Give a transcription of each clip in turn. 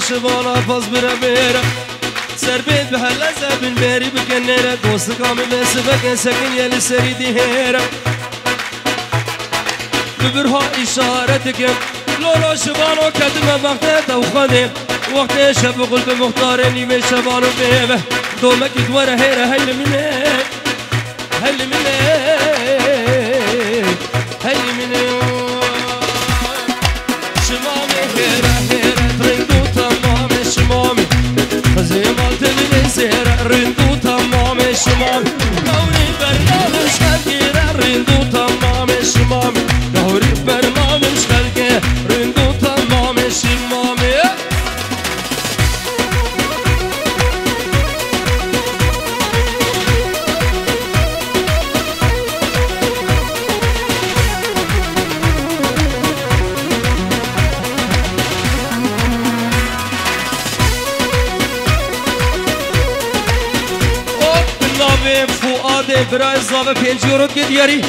شبالا باز بره بره سربيت بهاللزة بالباري بكنيرة دوست كامل سبك سكن يلي سريدي هيرة ببرها إشارتك لولا شبانو كدمة وقتها وخدم وقتها شب قلب مختارني من شبانو بيبه دومك دوره هيرة هل مني هل مني هل مني شمامي هيرة هيرة ترندو تمام شمامي زي ما تبني سيرة رندو تمام شمامي دوري برنامج خلقي رندو تمام شمامي دوري برنامج خلقي رندو تمام شمامي براي الزابة بينجي ورد قد يري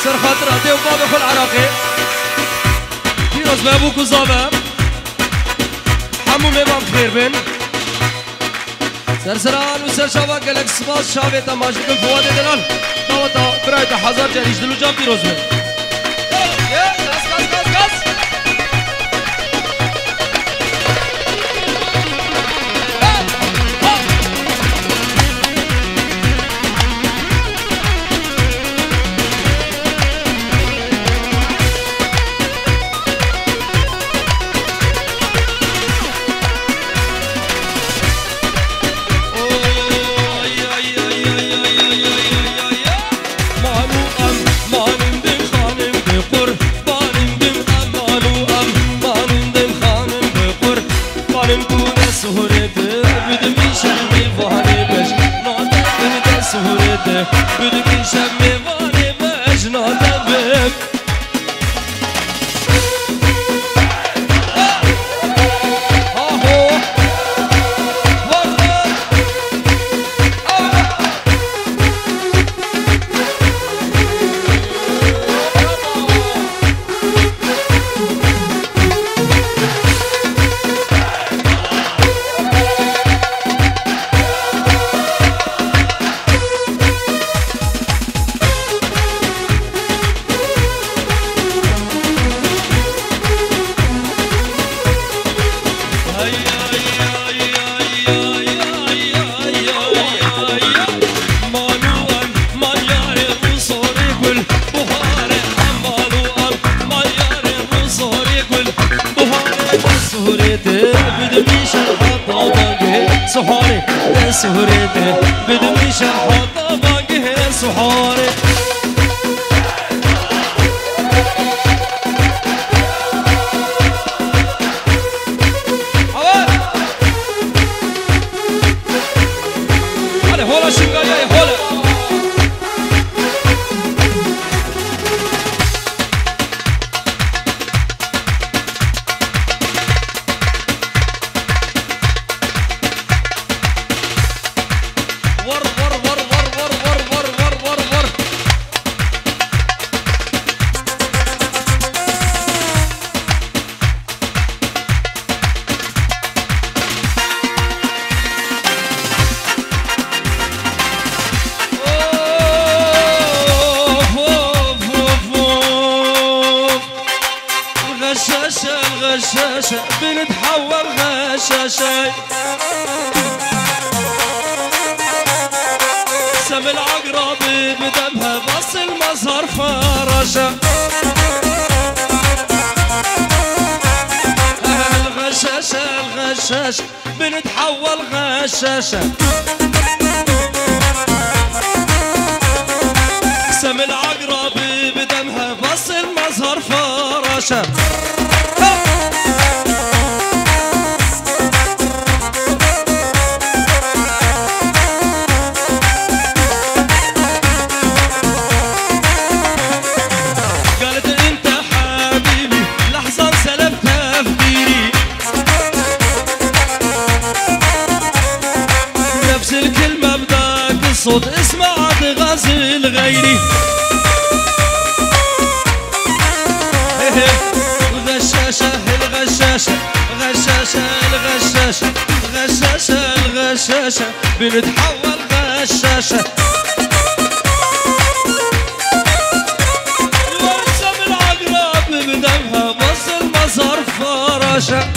سر خاطر هدي وبابا في العراقي فيروز بابوك وزابة حمو ميبام خير بن سر سران وسر شابا قلق سباس شابي تماشي كل فوادي دلال داوتا براي تحزار جريش دلو جام فيروز بن غاز غاز غاز غاز مانو ام مانم بخ يقول بهاري حمالو المياري وصهر يقول بهاري سهرتي بدميش الحطة باقي سحاري سهرتي بدميش الحطة باقي سحاري هولا شنقايا هولا ور ور ور ور ور ور ور ور ور ور غشاشة بنتحول غشاشة سم العقرب بدمها بس المظهر فرشة الغشاشة بنتحول غشاشة سم العقرب بدمها بس المظهر فرشة صوت اسمع تغازل غيري الغشاشة الغشاشة غشاشة الغشاشة غشاشة الغشاشة بنتحول غشاشة ورسم العقرب بدمها بص المظهر فرشة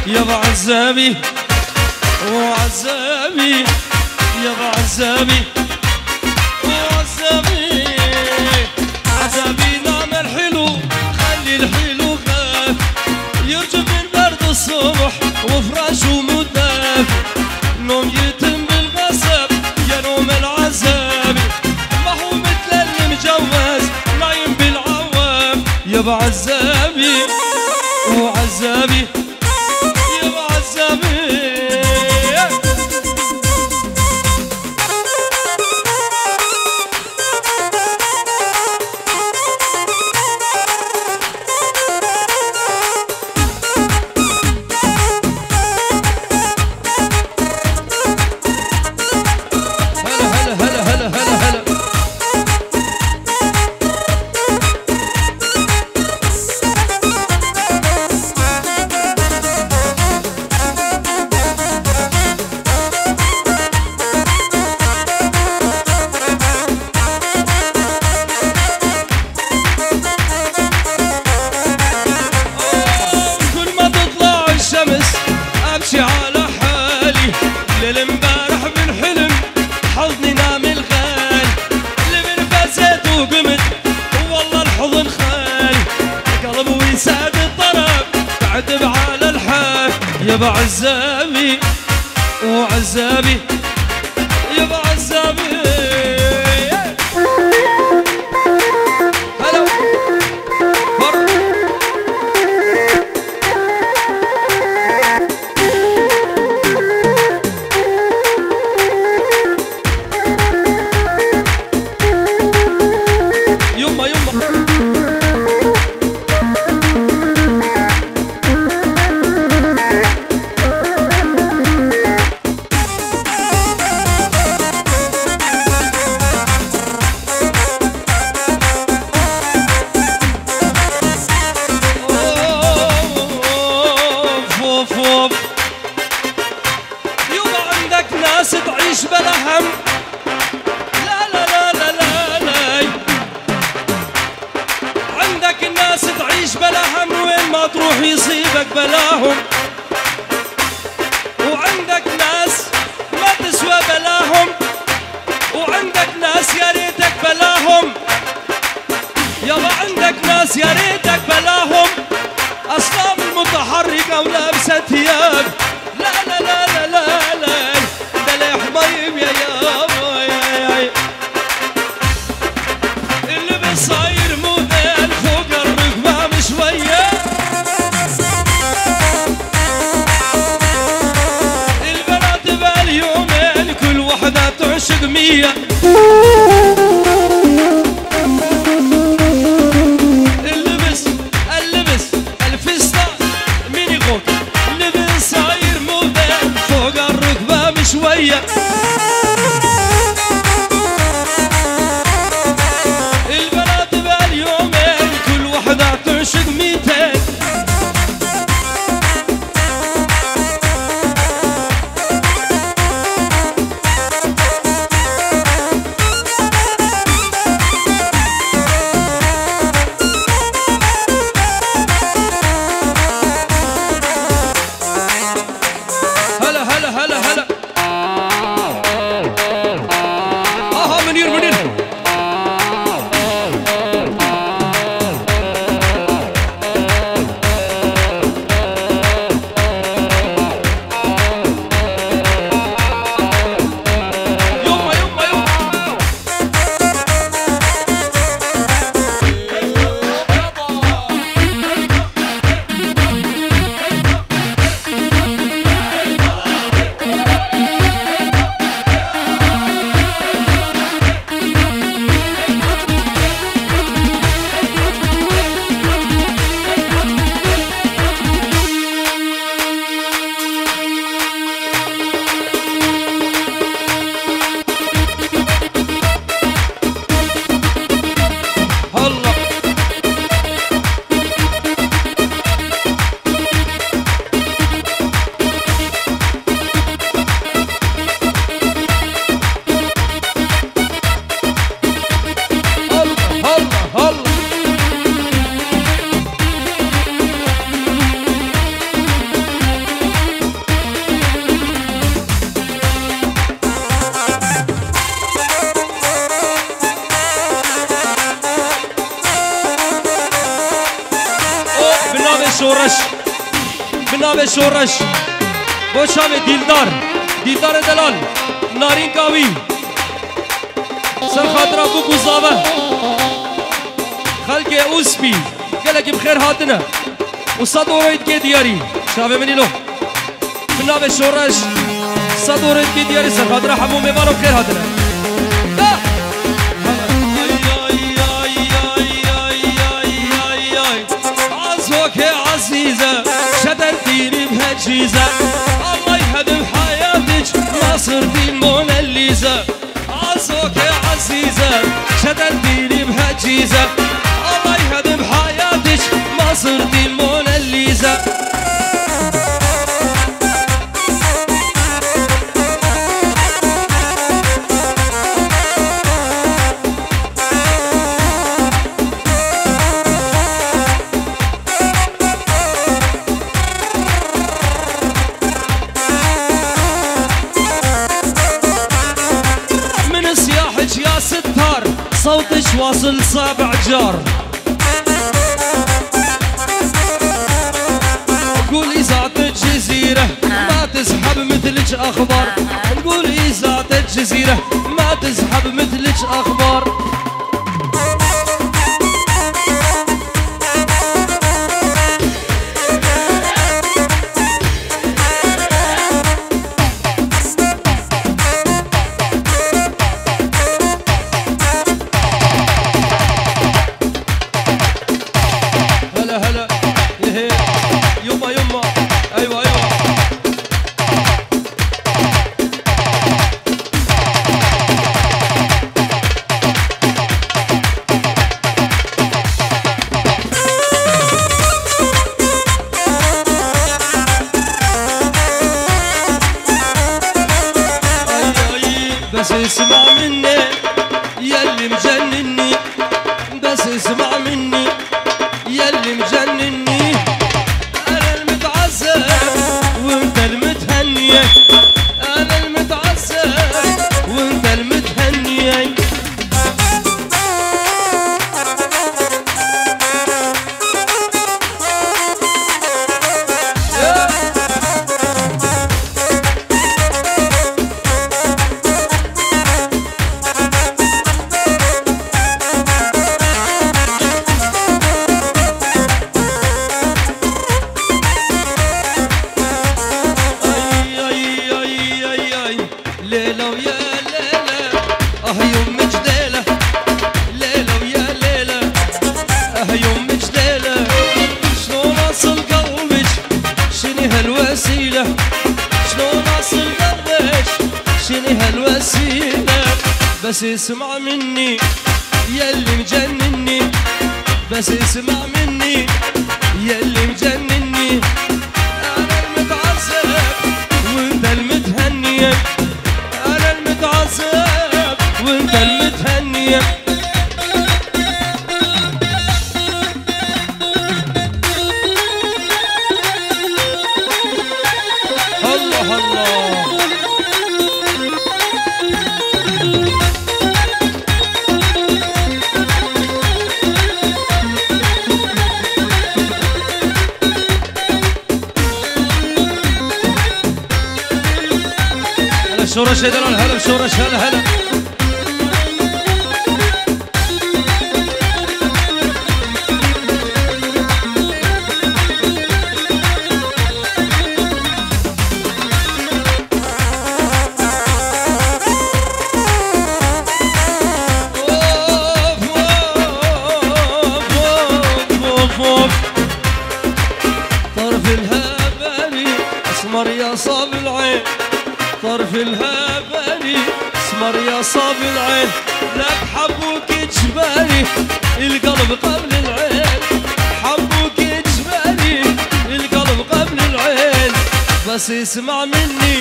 يابا عزابي وعزابي يابا عزابي وعزابي عزابي نعم الحلو خلي الحلو خاف يرجف من برد الصبح وفراشه مدافي نوم يتم بالغسب يا نوم العزابي ما هو مثل اللي مجوز نايم بالعوام يابا عزابي وعزابي امشي على حالي ليل امبارح بالحلم حضني نام الغالي اللي من فزت وقمت والله الحضن خالي قلب ويساد الطرب تعتب على الحال يابا عزابي وعزابي يابا عزابي هلا ناس تعيش بلا هم لا لا لا لا لا لا عندك الناس تعيش بلا هم وين ما تروح يصيبك بلاهم وعندك ناس الناس يا ريتك بلاهم أصنام المتحركة ولابسة ثياب. لا لا لا لا لا لا ده الحبايب يا اللي بصاير موديل فوق الركبة بشوية. البنات باليومين كل وحدة تعشق 100. اللبس الفستان مين يغوك اللي بصاير موديل فوق الركبة بشوية. البنات باليومين كل وحدة تعشق 200. هلا هلا هلا هلا منير بنام شورش بو شام دیلدار دلال نارین کاوی سر خاطر ابو گزاوه خلق اوسپی گلک بخیر هاتنه وصد اورید که دیاری شاوه منی لو بنام شورش صد اورید که دیاری سر خاطر حمو میوانو بخیر هاتنه عزيزة شدلتيني بهالجيزة الله يهدم حياتك ما صرتي موناليزا. عزوك يا عزيزة شدلتيني بهالجيزة الله يهدم حياتك ما صرتي موناليزا. صوتش واصل 7 جار قولي ذات الجزيرة ما تسحب مثلك أخبار. نقولي ذات الجزيرة ما تسحب مثلك أخبار. بس اسمع مني ياللي مجنني، بس اسمع مني ياللي مجنني. انا المتعذب وانت المتهني، انا المتعذب وانت المتهني. بس اسمع مني يلي مجنني، بس اسمع مني يلي مجنني. انا المتعذب وانت المتهني، انا المتعذب وانت المتهني. الله الله شورش هذا الهلا شورش هلا هلا. طرف الهبالي اسمر يا صاب العين، طرف الهبالي اسمر يا صاب العين. لك حبوك جبالي القلب قبل العين، حبوك جبالي القلب قبل العين. بس اسمع مني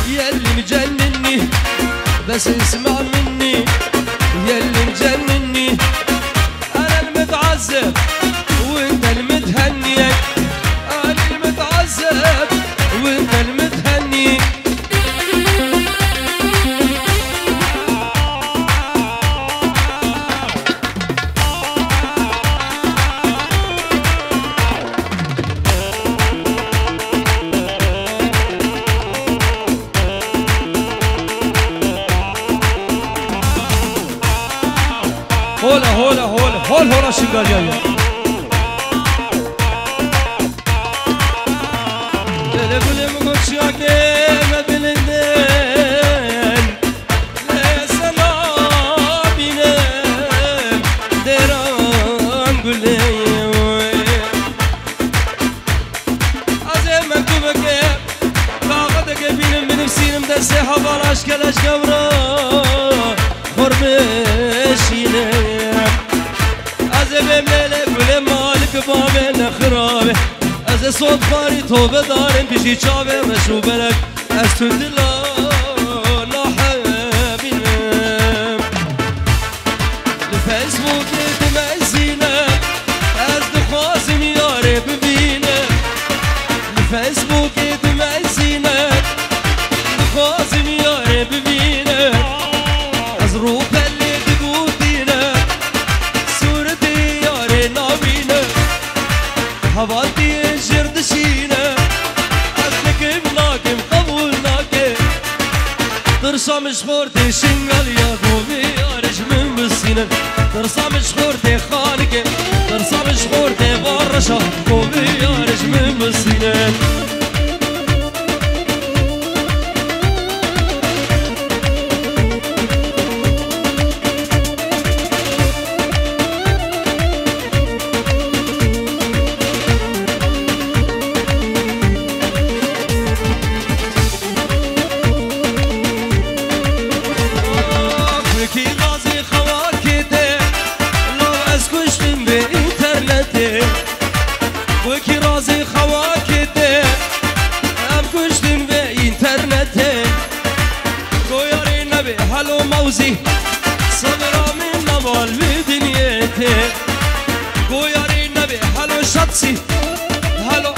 يلي مجنني، بس اسمع مني يلي مجنني. انا المتعذب وانت المتهني، انا المتعذب وانت المتهني. هولا هولا هولا هول هولا شنقال جاية. بلبل مقوش ياكي ما بلندين لسنا بينام ديران قليل عزي مكتوبك طاقتك بينم بنفسي مدسي حبال اشكال اشكبرا خربشيني بملك ولمالك بابنا خرابه. از صوت باری تو بدارم بشی چاوه مشروبلك از تو دلا نحبینم. لفیسبوک دمزینم از دخوازم یاره ببینم، لفیسبوک دمزینم دخوازم یاره ببینم. از رو پلی دگودینم هواتي جردشينا أصلك بناكم قبولناكي ترسى مشخورتي شنقل يا قومي أرج من بالسنة. ترسى مشخورتي خانكي ترسى مشخورتي برشا قومي أرج من بالسنة. وكي رازي خواكتي ام كشتن بإنترنتي قويري نبي هلو موزي صبرا من نبال بدنيتي قويري نبي هلو شطسي هلو